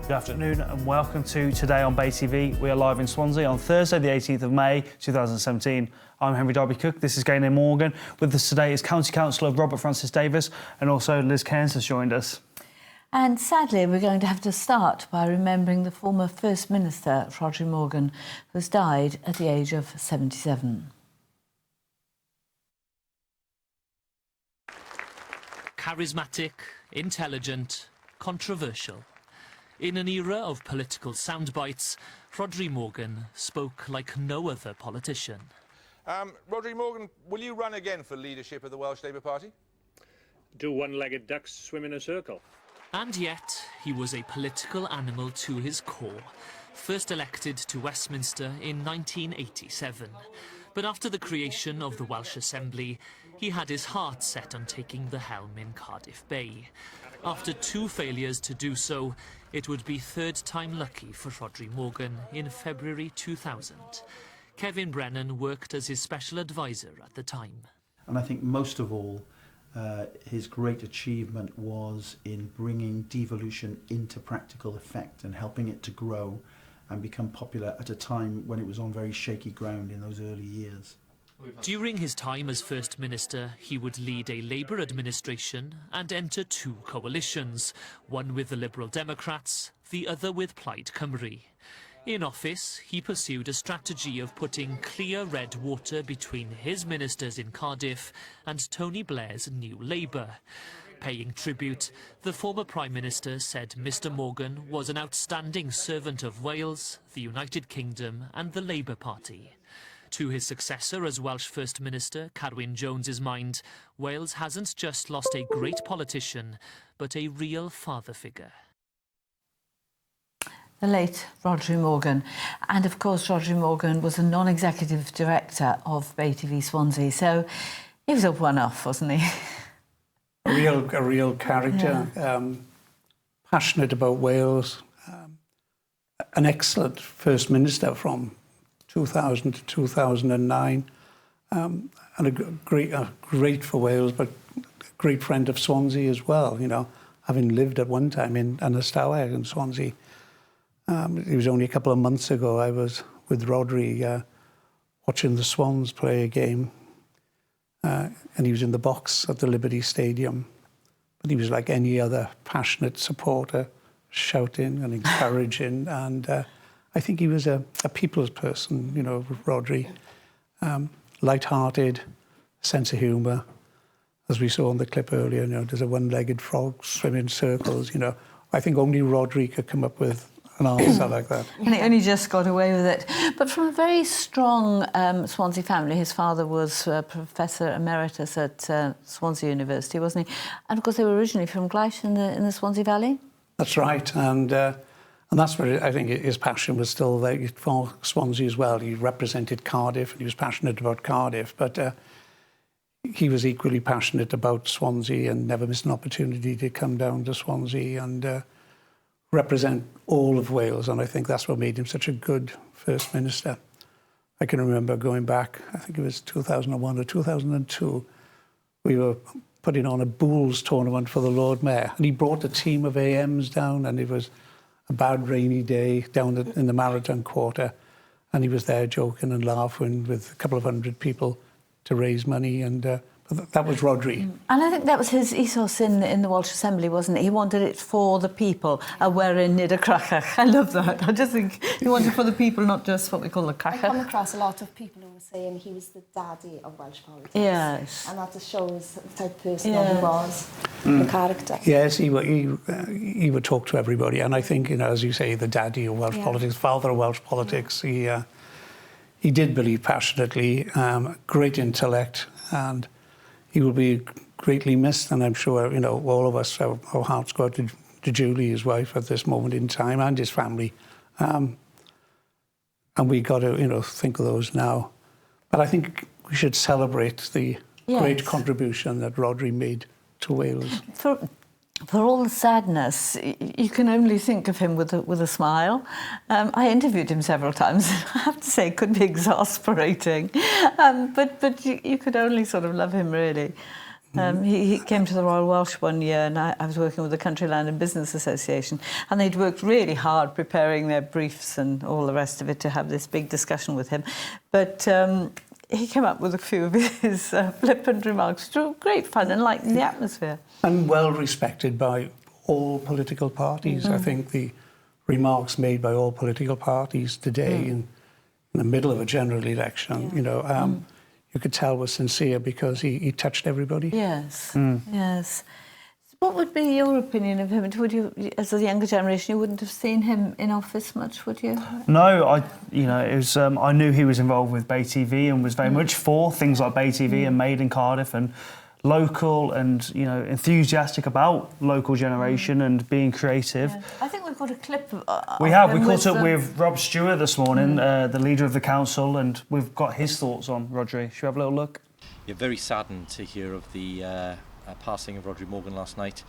Good afternoon and welcome to Today on Bay TV. We are live in Swansea on Thursday the 18th of May 2017. I'm Henry Darby-Cook, this is Gaynor Morgan. With us today is County Councillor Robert Francis Davies and also Liz Cairns has joined us. And sadly, we're going to have to start by remembering the former First Minister, Rhodri Morgan, who's died at the age of 77. Charismatic, intelligent, controversial. In an era of political soundbites, Rhodri Morgan spoke like no other politician. Rhodri Morgan, will you run again for leadership of the Welsh Labour Party? Do one-legged ducks swim in a circle? And yet, he was a political animal to his core, first elected to Westminster in 1987. But after the creation of the Welsh Assembly, he had his heart set on taking the helm in Cardiff Bay. After two failures to do so, it would be third time lucky for Rhodri Morgan in February 2000. Kevin Brennan worked as his special advisor at the time. And I think most of all, his great achievement was in bringing devolution into practical effect and helping it to grow and become popular at a time when it was on very shaky ground in those early years. During his time as First Minister, he would lead a Labour administration and enter two coalitions, one with the Liberal Democrats, the other with Plaid Cymru. In office, he pursued a strategy of putting clear red water between his ministers in Cardiff and Tony Blair's New Labour. Paying tribute, the former Prime Minister said Mr Morgan was an outstanding servant of Wales, the United Kingdom and the Labour Party. To his successor as Welsh First Minister, Carwyn Jones's mind, Wales hasn't just lost a great politician, but a real father figure. The late Rhodri Morgan. And of course, Rhodri Morgan was a non-executive director of Bay TV Swansea, so he was a one-off, wasn't he? A real character, yeah. Passionate about Wales, an excellent First Minister from 2000 to 2009, and a great for Wales, but a great friend of Swansea as well, you know, having lived at one time in Aberystwyth in Swansea. It was only a couple of months ago I was with Rhodri watching the Swans play a game, and he was in the box at the Liberty Stadium. But he was like any other passionate supporter, shouting and encouraging, and I think he was a people's person, you know, Rhodri. Light-hearted, sense of humour. As we saw in the clip earlier, you know, there's a one-legged frog swim in circles, you know. I think only Rhodri could come up with an answer like that. And he only just got away with it. But from a very strong Swansea family, his father was Professor Emeritus at Swansea University, wasn't he? And of course they were originally from Gleich in the Swansea Valley. That's right, and that's where I think his passion was still there for Swansea as well. He represented Cardiff and he was passionate about Cardiff, but he was equally passionate about Swansea and never missed an opportunity to come down to Swansea and represent all of Wales, and I think that's what made him such a good First Minister. I can remember going back, I think it was 2001 or 2002, we were putting on a bowls tournament for the Lord Mayor, and he brought a team of AMs down, and it was a bad rainy day down in the Marathon Quarter, and he was there joking and laughing with a couple of hundred people to raise money, and that was Rhodri. And I think that was his ethos in the Welsh Assembly, wasn't it? He wanted it for the people, a werin nid a crachach. I love that. I just think he wanted it for the people, not just what we call the crachach. I come across a lot of people who were saying he was the daddy of Welsh politics. Yes. And that just shows the type of person that he was, the character. Yes, he would talk to everybody. And I think, you know, as you say, the daddy of Welsh politics, father of Welsh politics, he did believe passionately, great intellect, and he will be greatly missed, and I'm sure, you know, all of us, our hearts go out to Julie, his wife, at this moment in time, and his family. And we got to, you know, think of those now. But I think we should celebrate the great contribution that Rhodri made to Wales. For all the sadness, you can only think of him with a smile. I interviewed him several times. I have to say, it could be exasperating, but you could only sort of love him, really. He came to the Royal Welsh one year, and I was working with the Country Land and Business Association, and they'd worked really hard preparing their briefs and all the rest of it to have this big discussion with him. But he came up with a few of his flippant remarks, which were great fun and lightened the atmosphere. And well respected by all political parties. I think the remarks made by all political parties today in the middle of a general election, you could tell was sincere because he touched everybody. Yes, yes. What would be your opinion of him? Would you, as a younger generation, you wouldn't have seen him in office much, would you? No, it was. I knew he was involved with Bay TV and was very much for things like Bay TV and Made in Cardiff and local and enthusiastic about local generation and being creative. Yeah. I think we've got a clip. We caught up with Rob Stewart this morning, the leader of the council, and we've got his thoughts on Rhodri. Should we have a little look? You're very saddened to hear of the passing of Rhodri Morgan last night.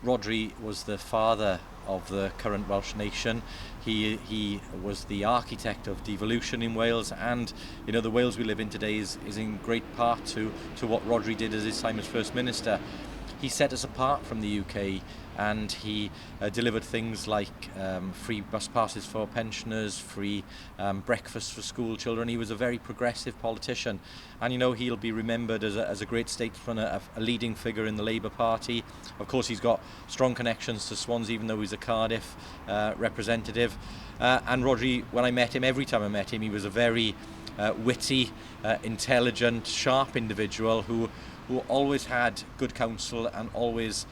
Rhodri was the father of the current Welsh nation. He was the architect of devolution in Wales, and the Wales we live in today is in great part to what Rhodri did as his time as First Minister. He set us apart from the UK, and he delivered things like free bus passes for pensioners, free breakfast for school children. He was a very progressive politician, and he'll be remembered as a great statesman, a leading figure in the Labour Party. Of course, he's got strong connections to Swansea, even though he's a Cardiff representative. And Rhodri, when I met him, every time I met him, he was a very witty, intelligent, sharp individual who always had good counsel and always,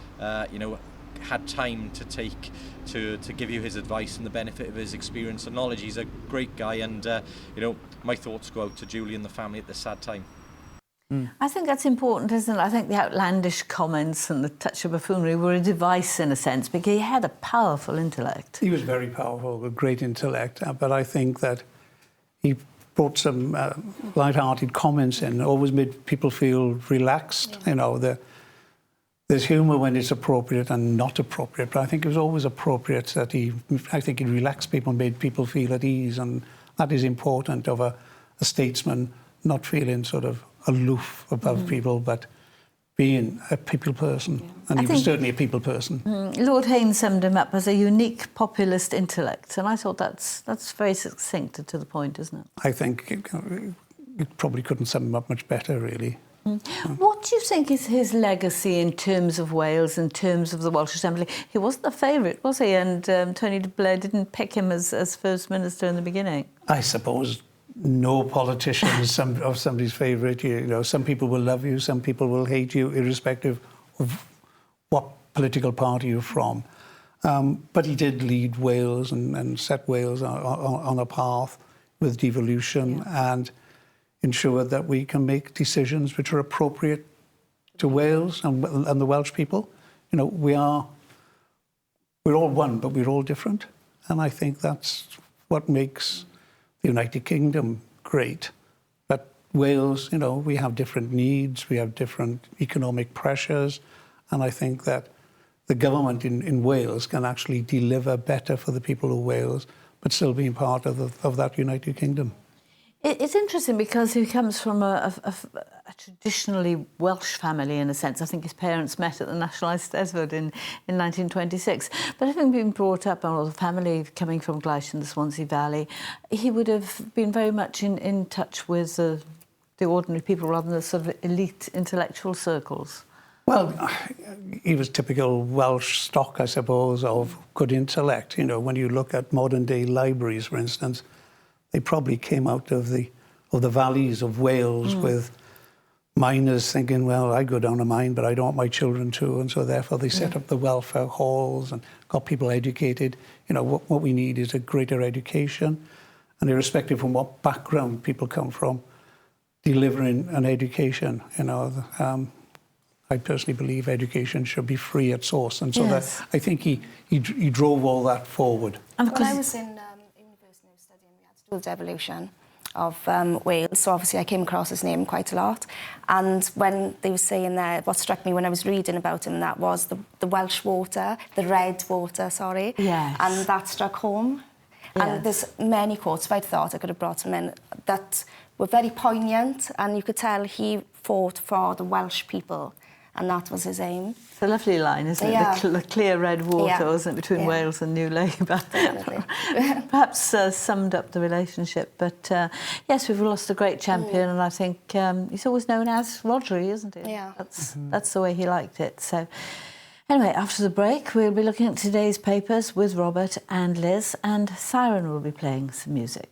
had time to take to give you his advice and the benefit of his experience and knowledge. He's a great guy, and my thoughts go out to Julie and the family at this sad time. I think that's important, isn't it? I think the outlandish comments and the touch of buffoonery were a device in a sense, because he had a powerful intellect. He was very powerful, with great intellect, but I think that he brought some light-hearted comments in, always made people feel relaxed. There's humour when it's appropriate and not appropriate, but I think it was always appropriate that he relaxed people and made people feel at ease, and that is important of a statesman not feeling sort of aloof above people, but being a people person, and he was certainly a people person. Lord Haynes summed him up as a unique populist intellect, and I thought that's very succinct and to the point, isn't it? I think it probably couldn't sum him up much better, really. What do you think is his legacy in terms of Wales, in terms of the Welsh Assembly? He wasn't a favourite, was he? And Tony de Blair didn't pick him as First Minister in the beginning. I suppose no politician is somebody's favourite. Some people will love you, some people will hate you, irrespective of what political party you're from. But he did lead Wales and set Wales on a path with devolution and ensure that we can make decisions which are appropriate to Wales and the Welsh people. We're all one, but we're all different. And I think that's what makes the United Kingdom great. But Wales, we have different needs, we have different economic pressures, and I think that the government in Wales can actually deliver better for the people of Wales, but still being part of that United Kingdom. It's interesting because he comes from a traditionally Welsh family, in a sense. I think his parents met at the National Eisteddfod in 1926. But having been brought up on the family coming from Gleish in the Swansea Valley, he would have been very much in touch with the ordinary people rather than the sort of elite intellectual circles. Well, he was typical Welsh stock, I suppose, of good intellect. When you look at modern-day libraries, for instance, they probably came out of the valleys of Wales with miners thinking, well, I go down a mine, but I don't want my children to, and so therefore they set up the welfare halls and got people educated. What we need is a greater education, and irrespective from what background people come from, delivering an education. I personally believe education should be free at source, and so that I think he drove all that forward. When I was in university studying, we had to do devolution of Wales, so obviously I came across his name quite a lot. And when they were saying that, what struck me when I was reading about him, that was the Welsh water, the red water, sorry. Yes. And that struck home. Yes. And there's many quotes, if I'd thought I could have brought them in, that were very poignant, and you could tell he fought for the Welsh people, and that was his aim. It's a lovely line, isn't it? Yeah. The clear red water, wasn't it, between Yeah. Wales and New Labour? Definitely. Perhaps summed up the relationship. But yes, we've lost a great champion, and I think he's always known as Rodri, isn't he? Yeah. That's the way he liked it. So anyway, after the break, we'll be looking at today's papers with Robert and Liz, and Syren will be playing some music.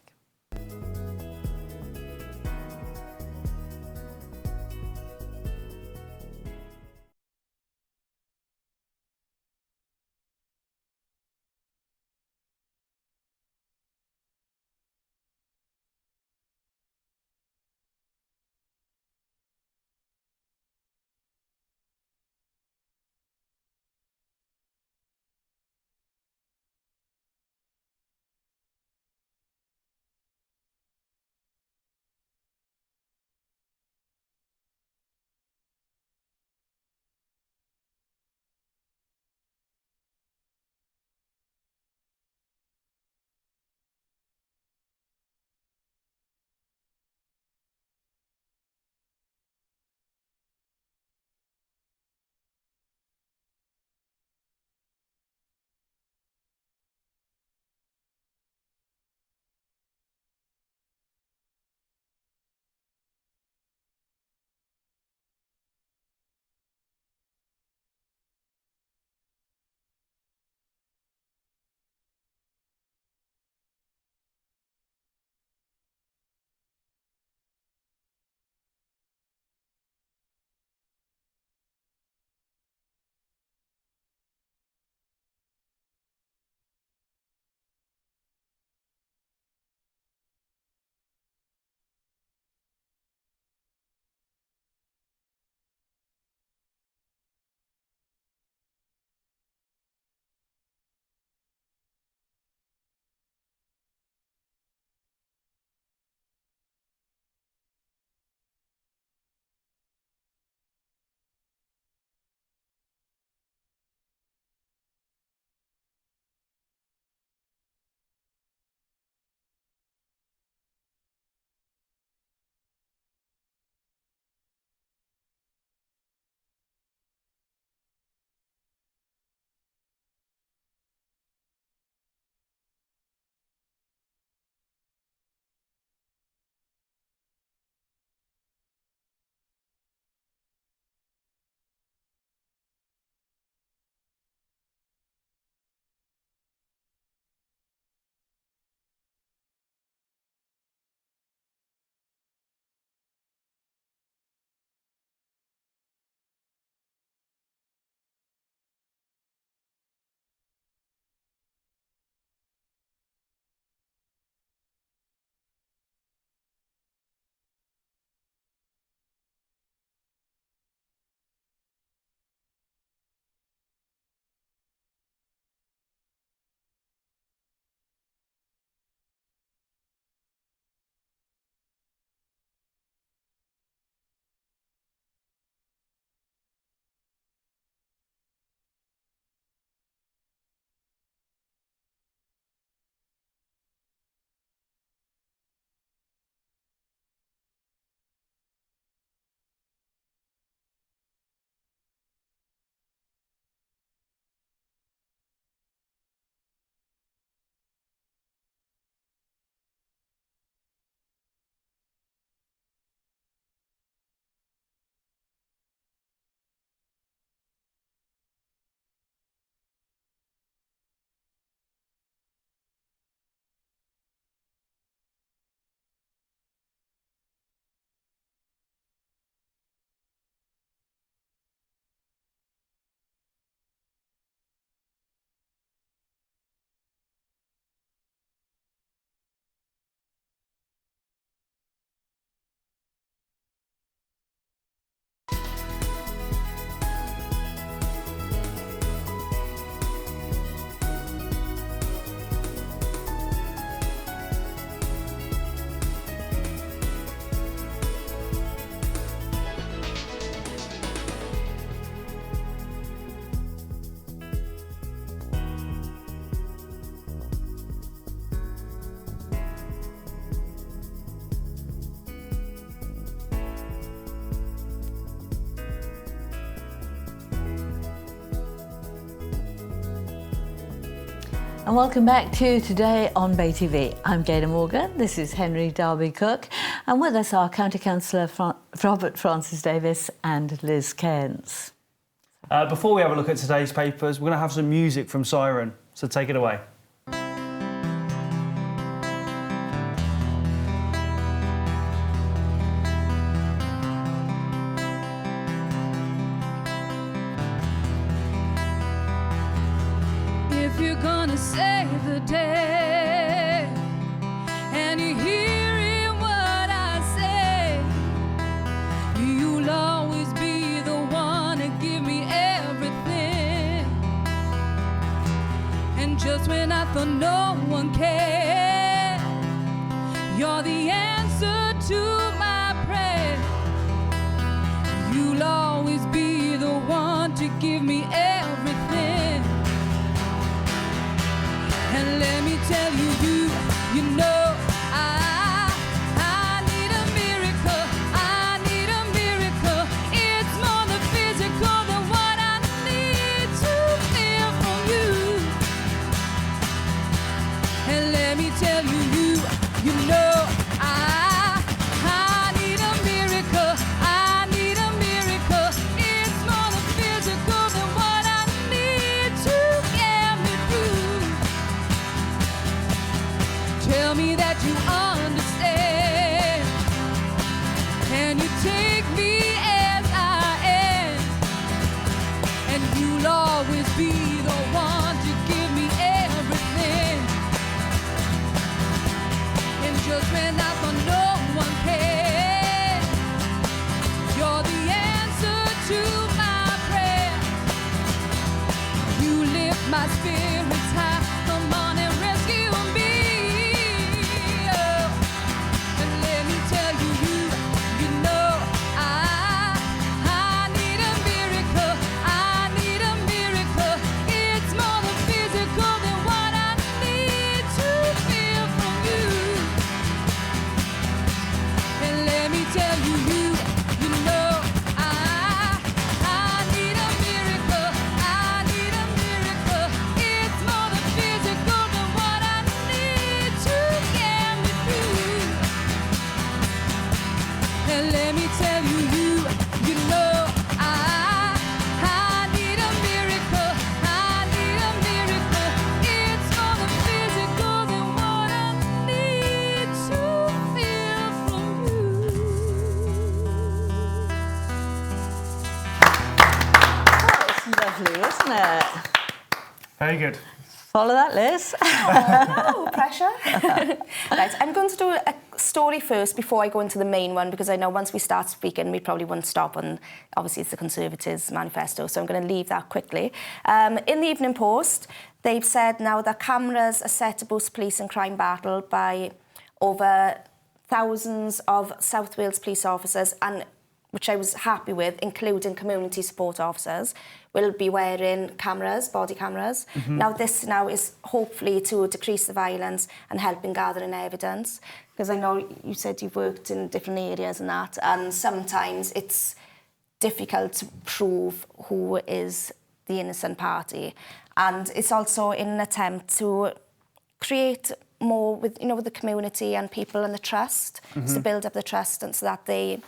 And welcome back to Today on Bay TV. I'm Gaynor Morgan, this is Henry Darby Cook, and with us are County Councillor Robert Francis Davies and Liz Cairns. Before we have a look at today's papers, we're going to have some music from Syren, so take it away. If you're gonna save the day and you're hearing what I say, you'll always be the one to give me everything. And just when I thought no one cared, you're the answer to my prayer. You'll always be the one to give me everything. And let me tell you, you know, I need a miracle. I need a miracle. It's more than physical than what I need to feel from you. And let me tell you, you know, I need a miracle. I need a miracle. It's more than physical than what I need to get me through. Tell me that you understand, and you take me as I am, and you'll always be the one to give me everything. And just when I thought no one cared, you're the answer to my prayer. You lift my spirits high. Come on and rescue me. Very good. Follow that, Liz. Oh, pressure. Right, I'm going to do a story first before I go into the main one, because I know once we start speaking, we probably won't stop, and obviously it's the Conservatives' manifesto, so I'm going to leave that quickly. In the Evening Post, they've said now that cameras are set to boost police and crime battle by over thousands of South Wales police officers, and which I was happy with, including community support officers, will be wearing cameras, body cameras. Now this is hopefully to decrease the violence and helping gathering evidence, because I know you said you've worked in different areas and that, and sometimes it's difficult to prove who is the innocent party. And it's also in an attempt to create more with the community and people and the trust, to build up the trust, and so that they...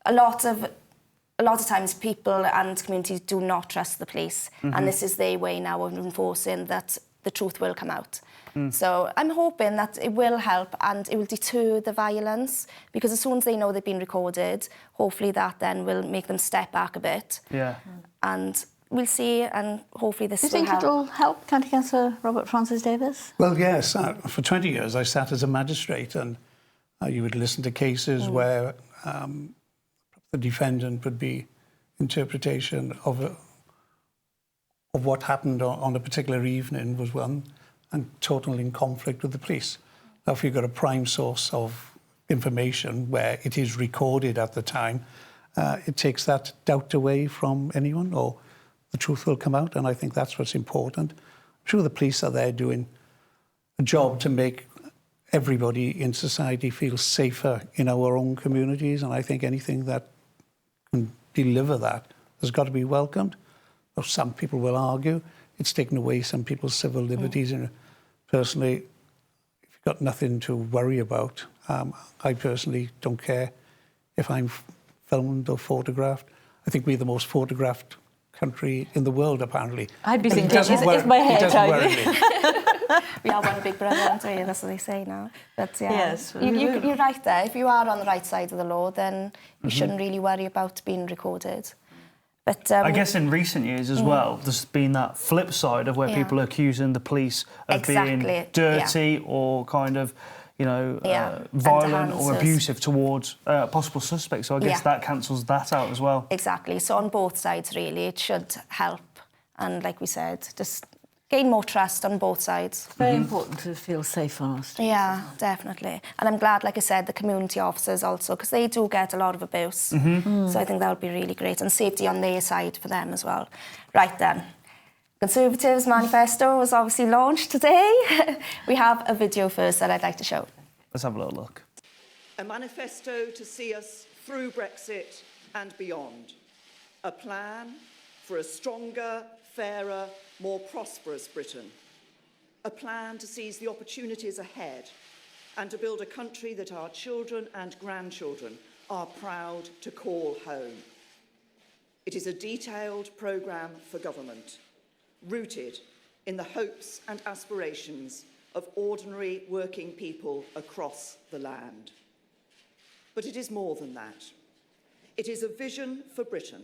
A lot of times people and communities do not trust the police, and this is their way now of enforcing that the truth will come out. So I'm hoping that it will help and it will deter the violence, because as soon as they know they've been recorded, hopefully that then will make them step back a bit. Yeah. And we'll see, and hopefully this will help. Do you think it'll help, County Councillor Robert Francis Davies? Well, yes. For 20 years I sat as a magistrate, and you would listen to cases where the defendant would be interpretation of what happened on a particular evening was one, and totally in conflict with the police. Now, if you've got a prime source of information where it is recorded at the time, it takes that doubt away from anyone, or the truth will come out, and I think that's what's important. I'm sure the police are there doing a job to make everybody in society feel safer in our own communities, and I think anything that can deliver that has got to be welcomed. Or some people will argue it's taken away some people's civil liberties. And personally, if you've got nothing to worry about, I personally don't care if I'm filmed or photographed. I think we're the most photographed country in the world, apparently. I'd be But thinking, is my hair it doesn't worry tidy? me. We are one big brother, aren't we? That's what they say now. But yeah, Yes, you're right there. If you are on the right side of the law, then you shouldn't really worry about being recorded. But I guess in recent years as well, there's been that flip side of where people are accusing the police of being dirty or kind of, you know, violent or abusive towards possible suspects. So I guess that cancels that out as well. Exactly. So on both sides, really, it should help. And like we said, just gain more trust on both sides. It's very important to feel safe on our streets. Yeah, definitely. And I'm glad, like I said, the community officers also, because they do get a lot of abuse. So I think that would be really great. And safety on their side for them as well. Right then. Conservatives' manifesto was obviously launched today. We have a video first that I'd like to show. Let's have a little look. A manifesto to see us through Brexit and beyond. A plan for a stronger, fairer, more prosperous Britain. A plan to seize the opportunities ahead and to build a country that our children and grandchildren are proud to call home. It is a detailed programme for government, rooted in the hopes and aspirations of ordinary working people across the land. But it is more than that. It is a vision for Britain,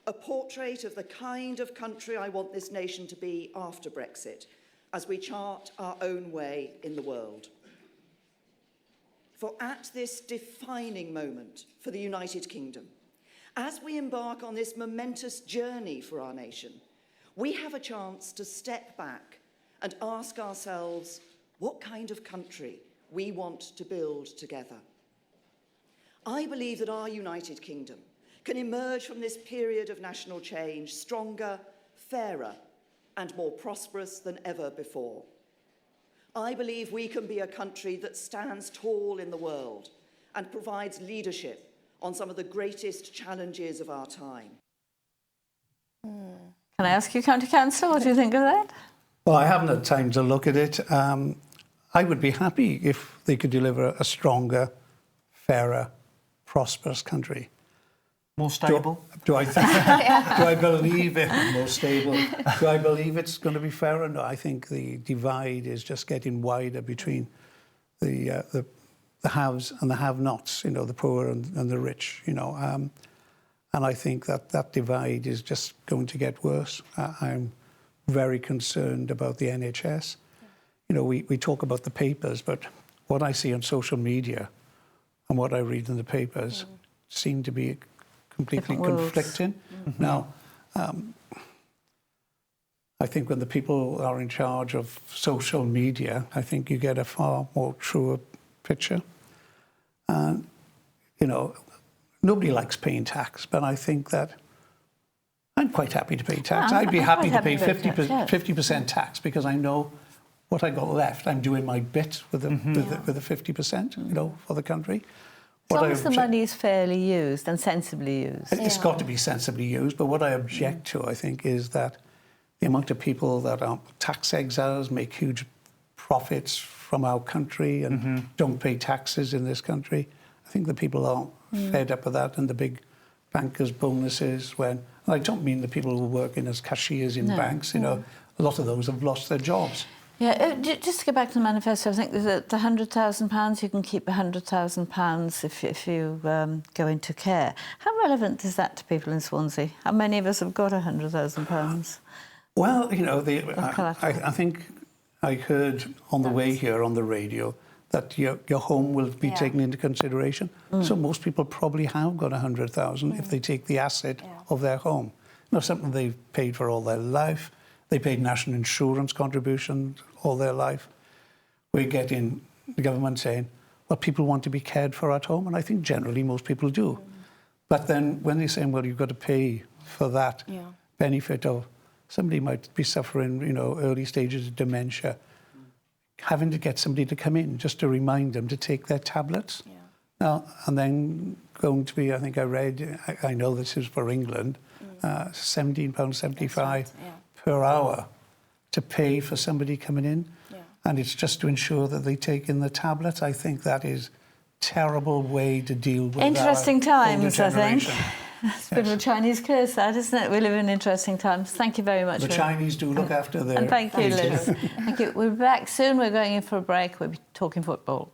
a portrait of the kind of country I want this nation to be after Brexit, as we chart our own way in the world. For at this defining moment for the United Kingdom, as we embark on this momentous journey for our nation, we have a chance to step back and ask ourselves what kind of country we want to build together. I believe that our United Kingdom can emerge from this period of national change stronger, fairer, and more prosperous than ever before. I believe we can be a country that stands tall in the world and provides leadership on some of the greatest challenges of our time. Can I ask you, County Councillor, what do you think of that? Well, I haven't had time to look at it. I would be happy if they could deliver a stronger, fairer, prosperous country. More stable? Do I believe it? More stable. Do I believe it's going to be fairer? No, I think the divide is just getting wider between the haves and the have-nots, you know, the poor and the rich, you know. And I think that divide is just going to get worse. I'm very concerned about the NHS. You know, we talk about the papers, but what I see on social media and what I read in the papers seem to be completely conflicting. Now, I think when the people are in charge of social media, I think you get a far more truer picture. And, you know, nobody likes paying tax, but I think that I'm quite happy to pay tax. I'd be happy to pay 50% tax because I know what I got left. I'm doing my bit with the 50%, you know, for the country. As long as the money is fairly used and sensibly used. It's got to be sensibly used, but what I object to, I think, is that the amount of people that are tax exiles, make huge profits from our country and don't pay taxes in this country. I think the people are fed up with that and the big bankers' bonuses when... And I don't mean the people who are working as cashiers in banks, you know, a lot of those have lost their jobs. Yeah, just to get back to the manifesto, I think the £100,000, you can keep £100,000 if you go into care. How relevant is that to people in Swansea? How many of us have got £100,000? Well, you know, I think I heard on the way here on the radio that your home will be taken into consideration. So most people probably have got 100,000 if they take the asset of their home. You know, something they've paid for all their life. They paid national insurance contributions all their life. We're getting the government saying, well, people want to be cared for at home, and I think generally most people do. But then when they're saying, well, you've got to pay for that benefit of somebody might be suffering, you know, early stages of dementia, having to get somebody to come in just to remind them to take their tablets. Now, and then going to be, I think I read, I know this is for England, £17.75 per hour to pay for somebody coming in. Yeah. And it's just to ensure that they take in the tablet. I think that is terrible way to deal with Interesting our older times, I think. generation. It's a bit of a Chinese curse, that, isn't it? We live in interesting times. Thank you very much. The Chinese do look after their... And thank you, people. Liz. Thank you. We'll be back soon. We're going in for a break. We'll be talking football.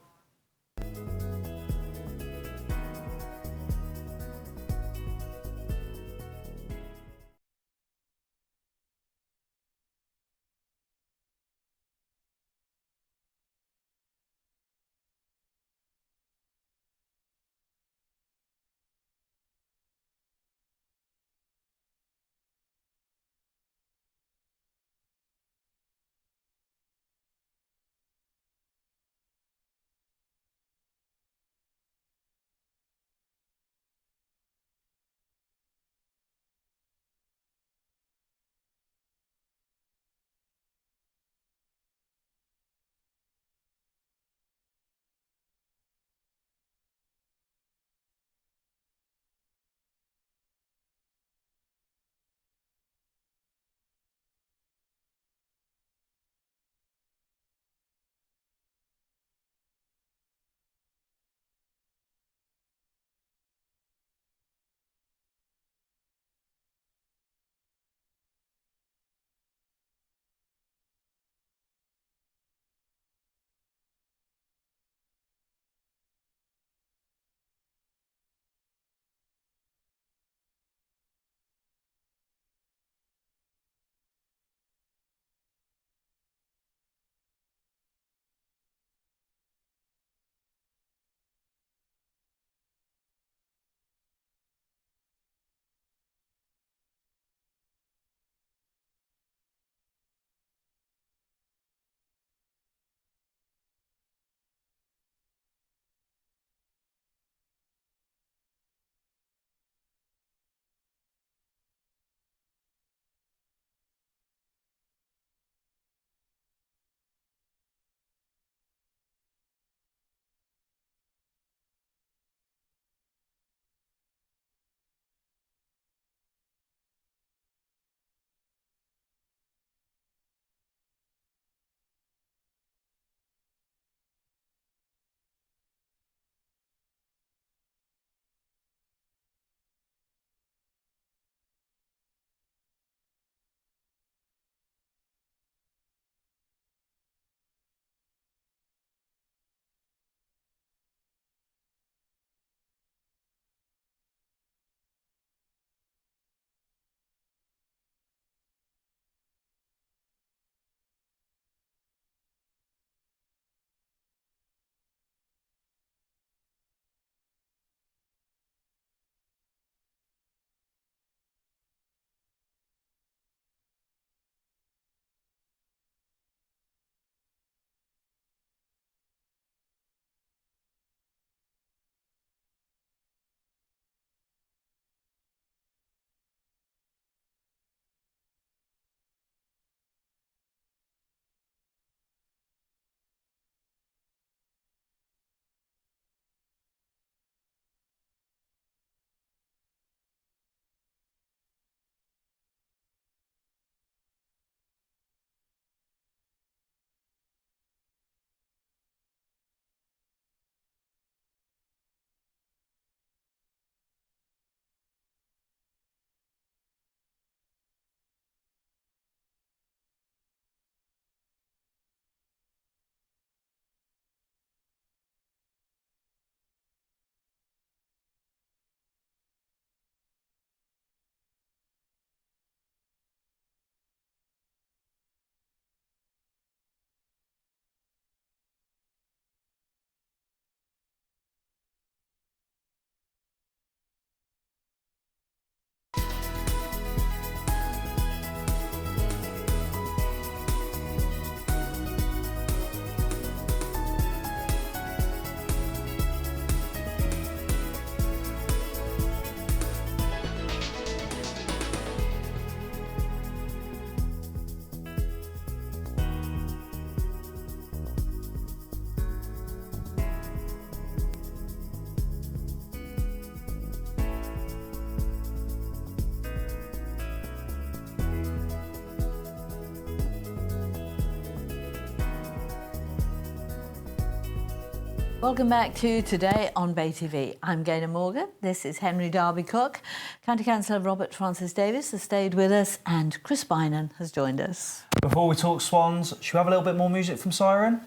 Welcome back to Today on Bay TV. I'm Gaynor Morgan. This is Henry Darby Cook. County Councillor Robert Francis Davies has stayed with us and Chris Bynan has joined us. Before we talk Swans, should we have a little bit more music from Syren?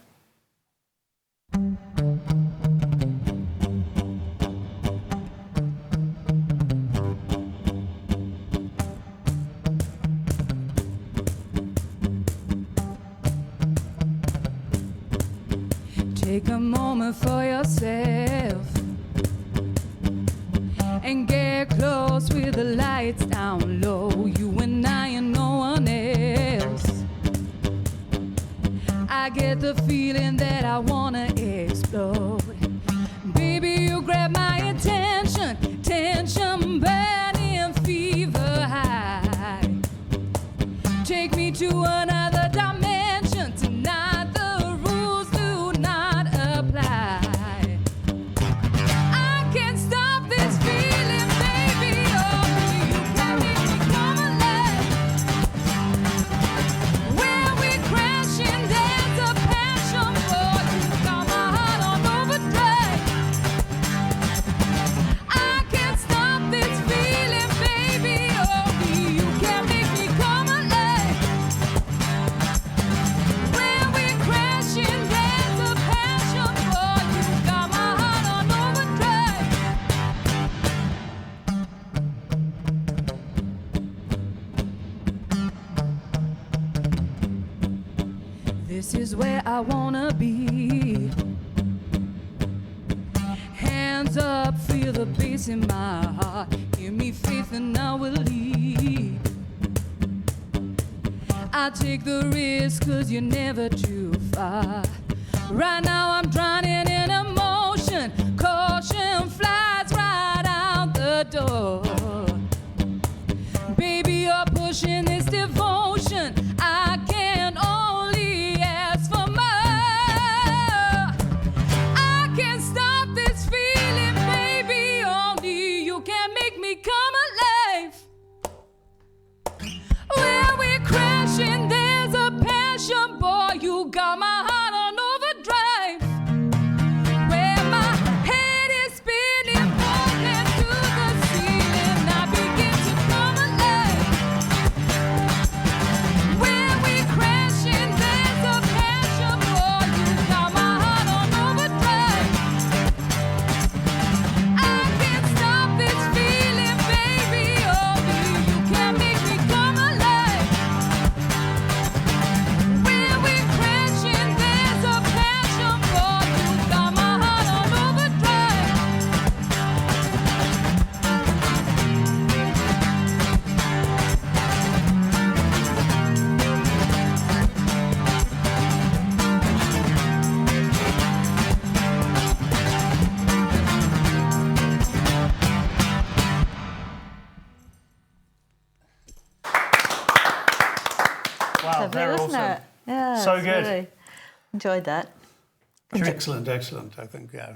Take a moment for yourself and get close with the lights down low. You and I and no one else. I get the feeling that I wanna explode. Baby, you grab my attention, tension burning, fever high. Take me to another dimension tonight. This is where I wanna be. Hands up, feel the bass in my heart. Give me faith and I will lead. I take the risk 'cause you're never too far. Right now I'm drowning in emotion. Caution flies right out the door. Baby, you're pushing this devotion. I can only ask for more. I can't stop this feeling, baby. Only you can make me come alive. Where we're crashing, there's a passion, boy. You got my heart on overdrive. Where my head is spinning, falling to the ceiling, I begin to come alive. Where we're crashing, there's a passion, boy. You got my heart on overdrive. I can't stop this feeling, baby. Only you can make me come alive. Where we're crashing, there's a passion, boy. You got my heart on overdrive. Wow, Lovely, they're wasn't awesome. it? Yeah, So it's good. really enjoyed that. Excellent, excellent, I think, yeah.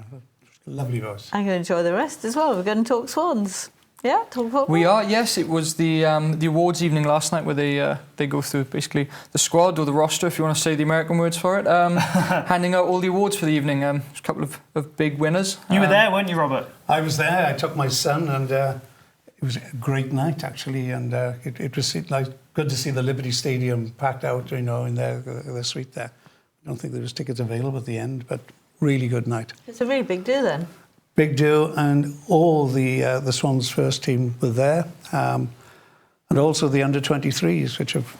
Lovely voice. I'm going to enjoy the rest as well. We're going to talk Swans. Yeah, talk football. We are, yes. It was the awards evening last night where they go through basically the squad or the roster, if you want to say the American words for it, handing out all the awards for the evening. There's a couple of big winners. You were there, weren't you, Robert? I was there. I took my son, and it was a great night actually. And it was like good to see the Liberty Stadium packed out, you know, in the suite there. I don't think there was tickets available at the end, but really good night. It's a really big do then. Big do, and all the Swans first team were there, and also the under-23s, which have,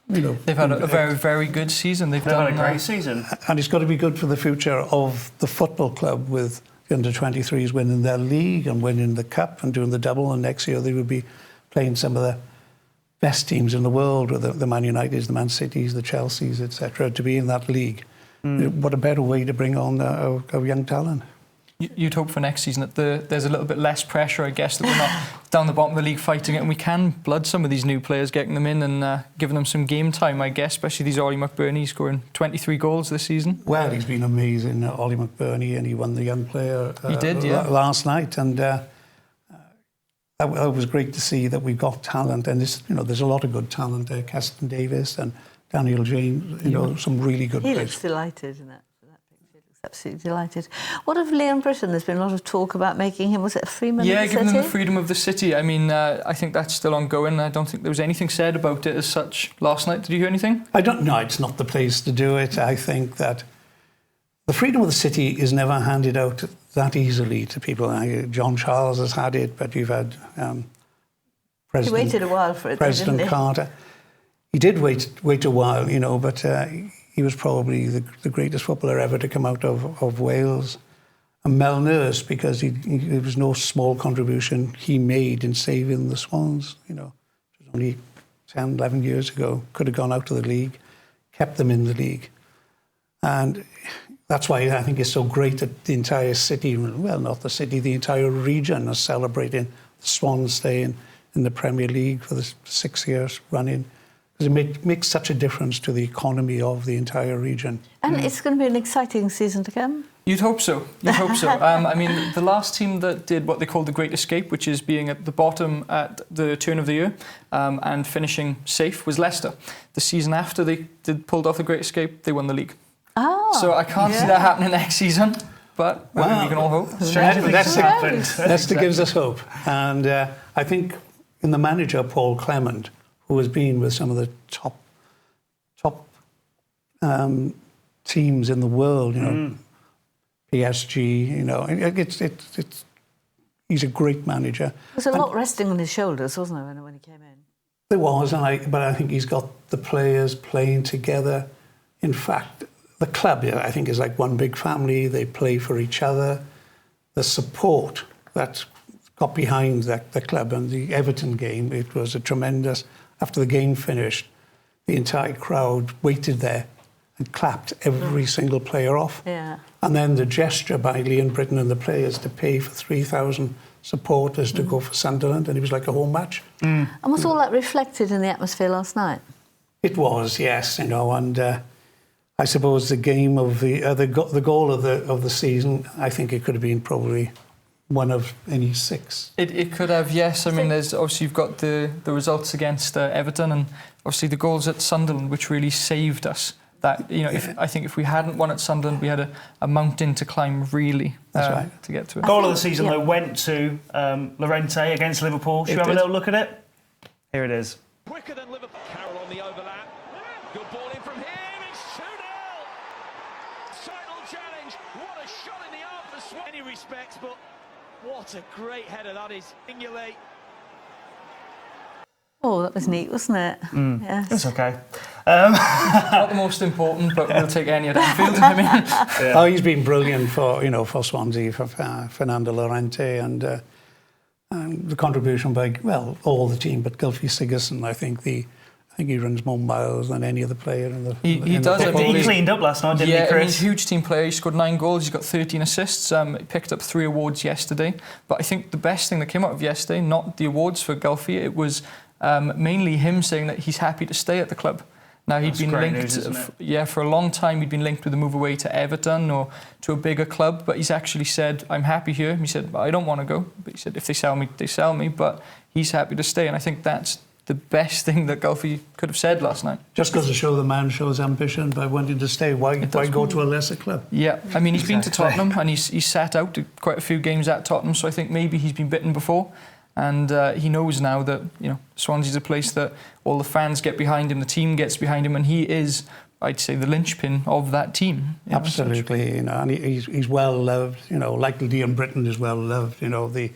you know, They've had a very, very good season. They've done had a great season. and it's got to be good for the future of the football club with the under-23s winning their league and winning the cup and doing the double, and next year they would be playing some of the best teams in the world, with the Man Uniteds, the Man Cities, the Chelseas, etc., to be in that league. What a better way to bring on our young talent. You'd hope for next season that there's a little bit less pressure, I guess, that we're not down the bottom of the league fighting it, and we can blood some of these new players, getting them in and giving them some game time, I guess, especially these Ollie McBurney scoring 23 goals this season. Well, he's been amazing, Ollie McBurney, and he won the young player He did, yeah. last night, and that was great to see that we've got talent, and there's a lot of good talent there. Keston Davies and Daniel James, some really good He players. looks delighted in that picture. Absolutely delighted. What of Leon Britton? There's been a lot of talk about making him, was it a freeman of the city? Yeah, giving them the freedom of the city. I mean, I think that's still ongoing. I don't think there was anything said about it as such last night. Did you hear anything? I don't know. It's not the place to do it. I think that the freedom of the city is never handed out that easily to people. John Charles has had it, but you've had President... He waited a while for it, President didn't he? Carter. He did wait a while, you know, but he was probably the greatest footballer ever to come out of Wales. And Mel Nurse, because there was no small contribution he made in saving the Swans, you know. It was only 10, 11 years ago. Could have gone out of the league, kept them in the league. And that's why I think it's so great that the entire city, well, not the city, the entire region is celebrating the Swans staying in the Premier League for the 6 years running. Because it makes such a difference to the economy of the entire region. And it's going to be an exciting season to come. You'd hope so. You'd hope so. I mean, the last team that did what they called the Great Escape, which is being at the bottom at the turn of the year and finishing safe, was Leicester. The season after they pulled off the Great Escape, they won the league. Oh, so I can't see that happening next season, but we can all hope. Leicester gives us hope. And I think in the manager, Paul Clement, who has been with some of the top teams in the world, you know, PSG, you know, he's a great manager. There's a lot resting on his shoulders, wasn't there, when he came in? There was, but I think he's got the players playing together. In fact, the club, I think, is like one big family. They play for each other. The support that got behind the club and the Everton game, it was a tremendous... After the game finished, the entire crowd waited there and clapped every single player off. Yeah. And then the gesture by Leon Britton and the players to pay for 3,000 supporters to go for Sunderland, and it was like a home match. And was all that reflected in the atmosphere last night? It was, yes, you know, and I suppose the game of the goal of the season, I think it could have been probably one of any 6. It could have, yes. I mean, there's obviously you've got the results against Everton and obviously the goals at Sunderland, which really saved us. That, you know, I think if we hadn't won at Sunderland, we had a mountain to climb, really, to get to it. Goal of the season, though, went to Llorente against Liverpool. Should we have a little look at it? Here it is. Quicker than Liverpool. Carroll on the overlap. Good ball in from him. It's 2-0. Title challenge. What a shot in the arm for Swan. In many respects, but what a great header that is. Singulate. Oh, that was neat, wasn't it? Yes. It's okay. Not the most important, but we'll take any at Anfield. I mean, Oh, he's been brilliant for Swansea, for Fernando Llorente, and the contribution by all the team, but Gylfi Sigurdsson. I think he runs more miles than any other player in the. He does. He cleaned up last night, didn't he, Chris? Yeah, he's a huge team player. He scored 9 goals. He's got 13 assists. He picked up 3 awards yesterday. But I think the best thing that came out of yesterday, not the awards for Gylfi, it was mainly him saying that he's happy to stay at the club. Now, he'd been linked, for a long time, he'd been linked with a move away to Everton or to a bigger club, but he's actually said, I'm happy here. He said, I don't want to go. But he said, if they sell me, they sell me, but he's happy to stay. And I think that's the best thing that Gylfi could have said last night. Just goes to show the man shows ambition by wanting to stay. Why go to a lesser club? Yeah, I mean, he's been to Tottenham and he's sat out quite a few games at Tottenham, so I think maybe he's been bitten before. And he knows now that, you know, Swansea's a place that all the fans get behind him, the team gets behind him, and he is, I'd say, the linchpin of that team. Absolutely, you know, and he's well loved, you know, like Leon Britton is well loved. You know, the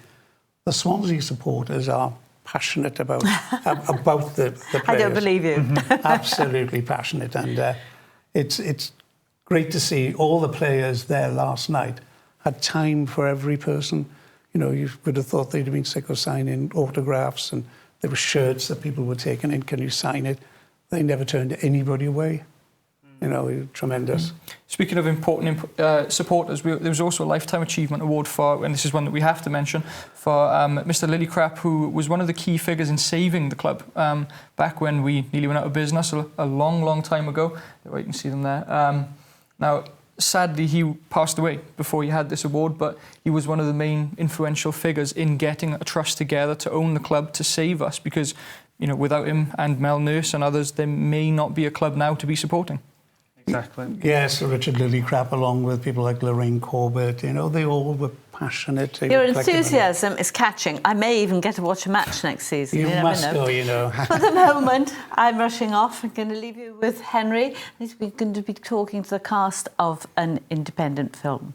Swansea supporters are passionate about the players. I don't believe you. Absolutely passionate, and it's great to see all the players there last night had time for every person. You know, you would have thought they'd have been sick of signing autographs, and there were shirts that people were taking in. Can you sign it? They never turned anybody away. You know, tremendous. Speaking of important supporters, there was also a Lifetime Achievement Award for, and this is one that we have to mention, for Mr. Lillicrap, who was one of the key figures in saving the club back when we nearly went out of business a long, long time ago. Well, you can see them there. Now, sadly, he passed away before he had this award, but he was one of the main influential figures in getting a trust together to own the club, to save us, because, you know, without him and Mel Nurse and others, there may not be a club now to be supporting. Exactly. Yes, Richard Lillycrap, along with people like Lorraine Corbett, you know, they all were passionate. They Your were collective. enthusiasm is catching. I may even get to watch a match next season. You never must know. go, you know. For the moment, I'm rushing off. I'm going to leave you with Henry. He's going to be talking to the cast of an independent film.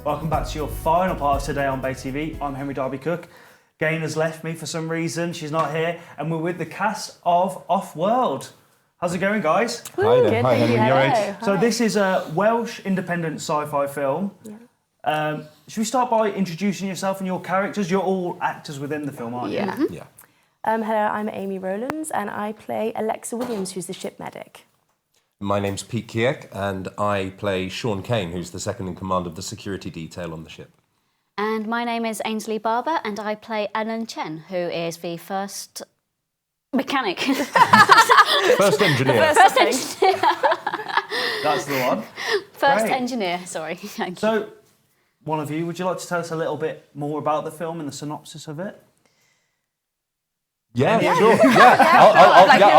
Welcome back to your final part of Today on Bay TV. I'm Henry Darby Cook. Gain has left me for some reason. She's not here. And we're with the cast of Off-World. How's it going, guys? Hi there. Hi, Henry. You're right. So this is a Welsh independent sci-fi film. Yeah. Should we start by introducing yourself and your characters? You're all actors within the film, aren't you? Yeah. Hello, I'm Amy Rowlands and I play Alexa Williams, who's the ship medic. My name's Pete Kiek and I play Sean Kane, who's the second in command of the security detail on the ship. And my name is Ainsley Barber and I play Alan Chen, who is the first mechanic. First engineer. First engineer. That's the one. First Great. Engineer, sorry. Thank you. So, one of you, would you like to tell us a little bit more about the film and the synopsis of it? Yeah, sure. Yeah,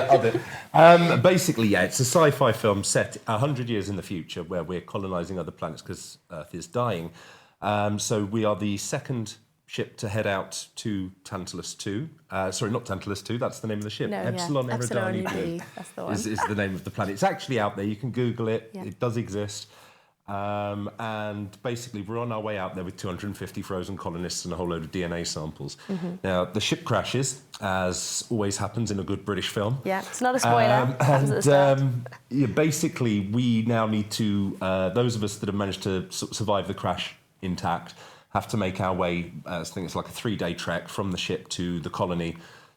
I'll do it. Basically, it's a sci-fi film set 100 years in the future where we're colonising other planets because Earth is dying. So we are the second ship to head out to Tantalus 2. Sorry, not Tantalus 2, that's the name of the ship. No, Epsilon Eridani B that's the one. is the name of the planet. It's actually out there, you can Google it, it does exist. And basically we're on our way out there with 250 frozen colonists and a whole load of DNA samples. Now, the ship crashes, as always happens in a good British film. Yeah, it's not a spoiler. Happens at the start. Basically, we now need to, those of us that have managed to survive the crash intact, have to make our way, I think it's like a 3-day trek from the ship to the colony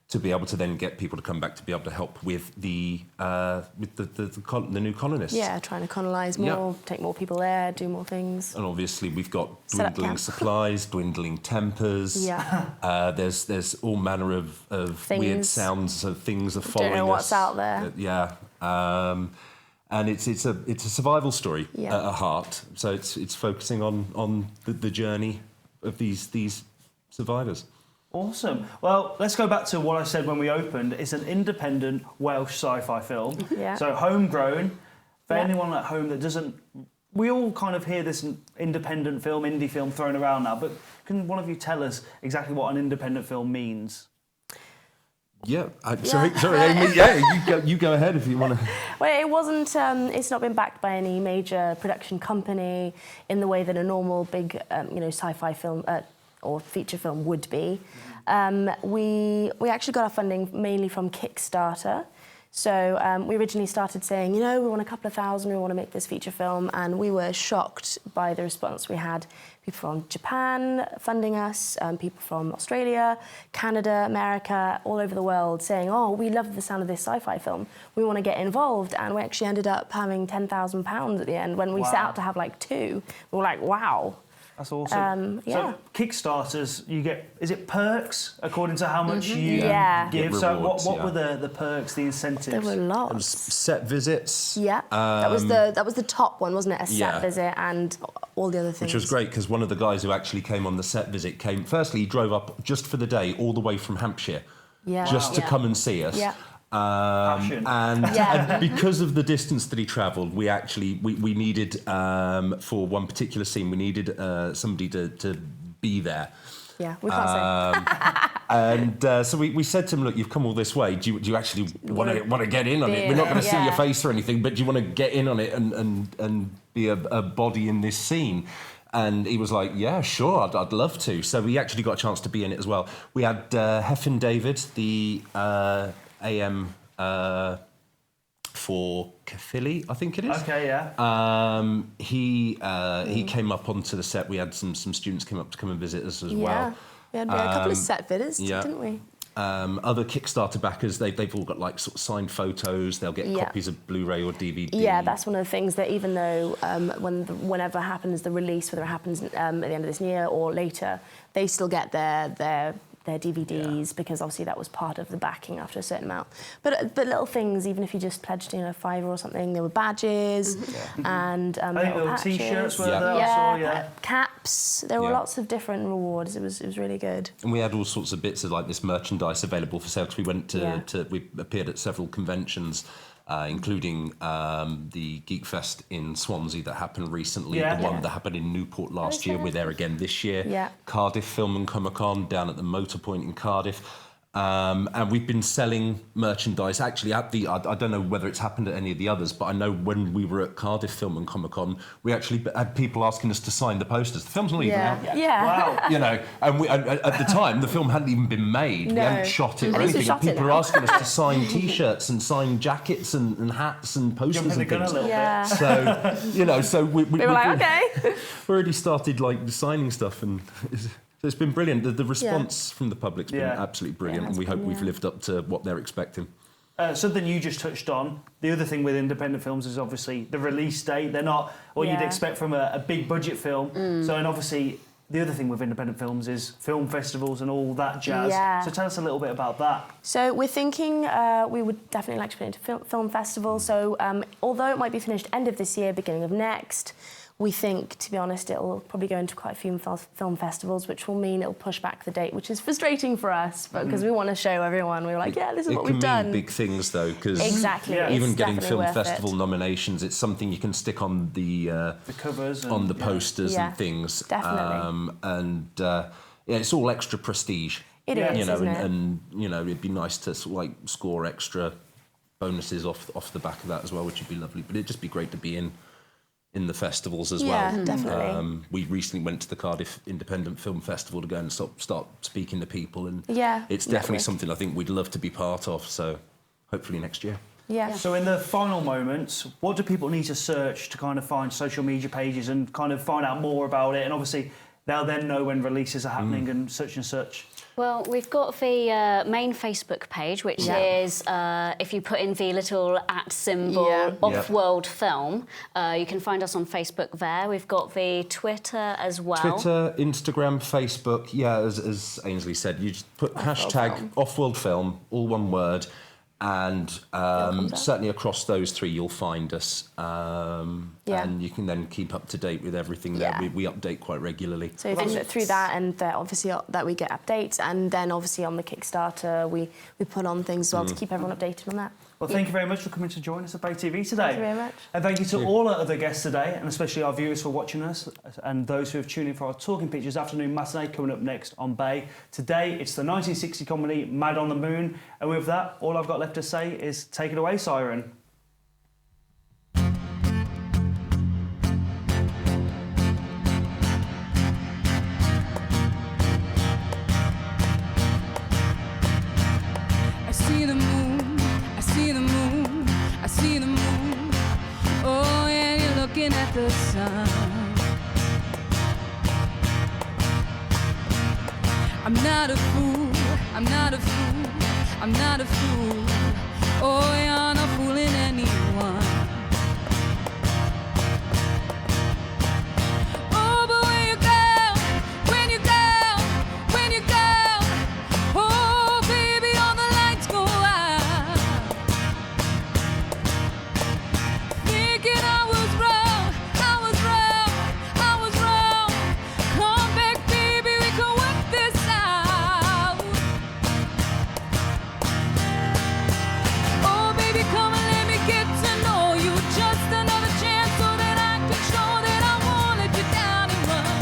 to be able to then get people to come back to be able to help with the new colonists. Yeah, trying to colonise more, take more people there, do more things. And obviously we've got dwindling supplies, dwindling tempers. Yeah. There's all manner of weird sounds of things are following us. Don't know what's out there. Yeah. And it's a survival story at heart. So it's focusing on the journey of these survivors. Awesome. Well, let's go back to what I said when we opened. It's an independent Welsh sci-fi film. Yeah. So homegrown. For anyone at home that doesn't... We all kind of hear this independent film, indie film thrown around now, but can one of you tell us exactly what an independent film means? Yeah. Sorry, Amy. Yeah, you go ahead if you want to. Well, it wasn't. It's not been backed by any major production company in the way that a normal big, sci-fi film or feature film would be. We actually got our funding mainly from Kickstarter. So we originally started saying, we want a couple of thousand, we want to make this feature film, and we were shocked by the response we had. People from Japan funding us, people from Australia, Canada, America, all over the world saying, oh, we love the sound of this sci-fi film, we want to get involved, and we actually ended up having £10,000 at the end when we set out to have like 2. We were like, wow. That's awesome. So Kickstarters, you get, is it perks according to how much you give? So rewards, what were the perks, the incentives? There were lots. Set visits. Yeah, that was the top one, wasn't it? A set visit and all the other things. Which was great because one of the guys who actually came on the set visit came. Firstly, he drove up just for the day all the way from Hampshire, just to come and see us. Yeah. And because of the distance that he travelled, we needed for one particular scene, we needed somebody to be there. Yeah, we can't say. And so we said to him, look, you've come all this way. Do you actually want to get in on it? We're not going to see your face or anything, but do you want to get in on it and be a body in this scene? And he was like, yeah, sure, I'd love to. So we actually got a chance to be in it as well. We had Heffin David, the AM for Caerphilly, I think it is. Okay, yeah. He came up onto the set. We had some students came up to come and visit us as well. We had a couple of set visits, didn't we? Other Kickstarter backers, they've all got like sort of signed photos. They'll get copies of Blu-ray or DVD. Yeah, that's one of the things that even though whenever happens the release, whether it happens at the end of this year or later, they still get their DVDs because obviously that was part of the backing after a certain amount. But little things, even if you just pledged a $5 or something, there were badges and I think there were T-shirts were there. Yeah, caps. There were lots of different rewards. It was really good. And we had all sorts of bits of like this merchandise available for sale because we went we appeared at several conventions. Including the Geek Fest in Swansea that happened recently, the one that happened in Newport last year. We're there again this year. Cardiff Film and Comic Con down at the Motor Point in Cardiff. And we've been selling merchandise actually at the, I don't know whether it's happened at any of the others, but I know when we were at Cardiff Film and Comic Con, we actually had people asking us to sign the posters. The film's not even out yet. Yeah. Wow. You know, and at the time, the film hadn't even been made. We hadn't shot it or anything. And people were asking us to sign T-shirts and sign jackets and hats and posters and things. Yeah. So, you know, so we were like, okay. We already started like signing stuff, and it's been brilliant. The response from the public's been absolutely brilliant, and we hope we've lived up to what they're expecting. Something you just touched on, the other thing with independent films is obviously the release date. They're not what you'd expect from a big budget film. So, and obviously the other thing with independent films is film festivals and all that jazz. Yeah. So tell us a little bit about that. So we're thinking we would definitely like to put it into film festivals. So although it might be finished end of this year, beginning of next, we think, to be honest, it'll probably go into quite a few film festivals, which will mean it'll push back the date, which is frustrating for us, but because we want to show everyone, we're like, yeah, this is what we've done. It can mean big things, though, because It's even getting film worth festival it. nominations, it's something you can stick on the covers, on the posters and things. Definitely. It's all extra prestige. It is, you know, isn't it? and you know, it'd be nice to sort of like score extra bonuses off the back of that as well, which would be lovely. But it'd just be great to be in the festivals as well. Yeah, definitely. We recently went to the Cardiff Independent Film Festival to go and start speaking to people, and it's definitely something I think we'd love to be part of. So hopefully next year. Yeah. So in the final moments, what do people need to search to kind of find social media pages and kind of find out more about it? And obviously they'll then know when releases are happening and such. Well, we've got the main Facebook page, which is, if you put in the little @ symbol Off-World Film, you can find us on Facebook there. We've got the Twitter as well. Twitter, Instagram, Facebook, as Ainsley said, you just put hashtag Off-World Film, all one word, and certainly across those three you'll find us. And you can then keep up to date with everything there. We update quite regularly. So through that, and obviously that we get updates, and then obviously on the Kickstarter we put on things as well to keep everyone updated on that. Well, thank you very much for coming to join us at Bay TV today. Thank you very much. And thank you to all our other guests today, and especially our viewers for watching us, and those who have tuned in for our Talking Pictures afternoon matinee coming up next on Bay. Today, it's the 1960 comedy Mad on the Moon. And with that, all I've got left to say is take it away, Syren. I see the moon, I see the moon, I see the moon. Oh, and you're looking at the sun. I'm not a fool, I'm not a fool, I'm not a fool. Oh, you're not fooling anyone. Oh, but when you go, when you go, when you go, oh, baby, all the lights go out. Thinking I was wrong, I was wrong, I was wrong. Come back, baby, we can work this out. Oh, baby, come and let me get to know you. Just another chance so that I can show that I won't let you down and run.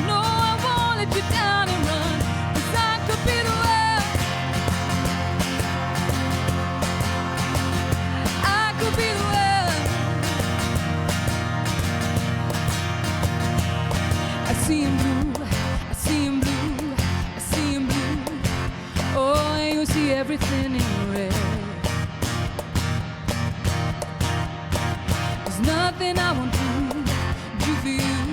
No, I won't let you down and run. 'Cause I could be the world. I could be the world. I see him blue, I see him blue, I see him blue. Oh, and you see everything in red. There's nothing I won't do for you.